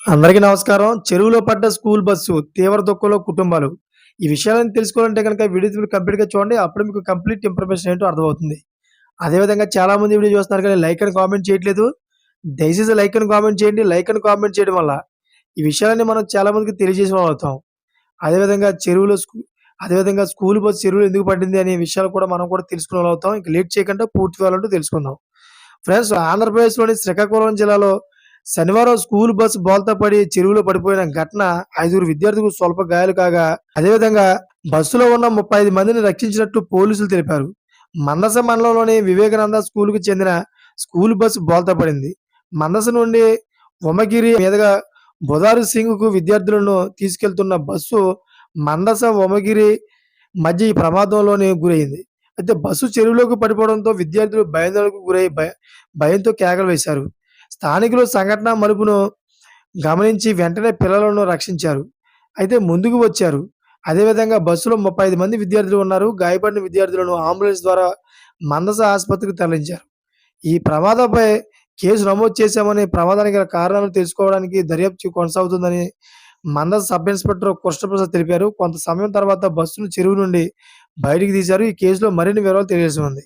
అందరికీ నమస్కారం. చెరువులో పడ్డ స్కూల్ బస్సు, తీవ్ర దుఃఖంలో కుటుంబాలు. ఈ విషయాలను తెలుసుకోవాలంటే గనక వీడియో మీరు కంప్లీట్‌గా చూడండి. అప్పుడు మీకు కంప్లీట్ ఇన్ఫర్మేషన్ ఏంటో అర్థమవుతుంది. అదే విధంగా చాలామంది వీడియో చూస్తున్నారు కానీ లైక్ అని కామెంట్ చేయట్లేదు. దయచేసి లైక్ అని కామెంట్ చేయండి. లైక్ అని కామెంట్ చేయడం వల్ల ఈ విషయాలన్నీ మనం చాలా మందికి తెలియజేసిన వాళ్ళం అవుతాం. అదే విధంగా చెరువులో స్కూ అదే విధంగా స్కూల్ బస్సు చెరువులో ఎందుకు పడింది అనే విషయాలు కూడా మనం కూడా తెలుసుకునే వాళ్ళం అవుతాం. ఇంక లేట్ చేయకుండా పూర్తి వివరాలు తెలుసుకుందాం. ఫ్రెండ్స్, ఆంధ్రప్రదేశ్‌లోని శ్రీకాకుళం జిల్లాలో శనివారం స్కూల్ బస్సు బోల్తా పడి చెరువులో పడిపోయిన ఘటన 5గురు విద్యార్థులకు స్వల్ప గాయాలు కాగా, అదేవిధంగా బస్సులో ఉన్న 35 మందిని రక్షించినట్లు పోలీసులు తెలిపారు. మందస మండలంలోని వివేకానంద స్కూలుకు చెందిన స్కూల్ బస్సు బోల్తా పడింది. మందస నుండి ఉమగిరి మీదుగా బుధారు సింగ్‌కు విద్యార్థులను తీసుకెళ్తున్న బస్సు మందస, ఉమగిరి మధ్య ఈ ప్రమాదంలోని గురైంది. అయితే బస్సు చెరువులోకి పడిపోవడంతో విద్యార్థులు భయాందోళనకు గురై భయంతో కేకలు వేశారు. స్థానికులు సంఘటన మలుపును గమనించి వెంటనే పిల్లలను రక్షించారు. అయితే ముందుకు వచ్చారు. అదేవిధంగా బస్సులో 35 మంది విద్యార్థులు ఉన్నారు. గాయపడిన విద్యార్థులను అంబులెన్స్ ద్వారా మందస ఆసుపత్రికి తరలించారు. ఈ ప్రమాదంపై కేసు నమోదు చేశామని, ప్రమాదానికి గల కారణాలు తెలుసుకోవడానికి దర్యాప్తు కొనసాగుతుందని మందస సబ్ ఇన్స్‌పెక్టర్ కృష్ణప్రసాద్ తెలిపారు. కొంత సమయం తర్వాత బస్సును చెరువు నుండి బయటికి తీశారు. ఈ కేసులో మరిన్ని వివరాలు తెలియాల్సి ఉంది.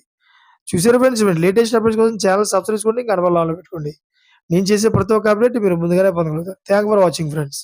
చూసారా ఫ్రెండ్స్, లేటెస్ట్ అప్డేట్స్ కోసం ఛానెల్ సబ్స్క్రైబ్ చేసుకోండి. గంట బెల్ ఆన్‌లో పెట్టుకోండి. నేను చేసే ప్రతి ఒక్క అప్డేట్ మీరు ముందుగానే పొందగలుగుతారు. Thank for watching friends.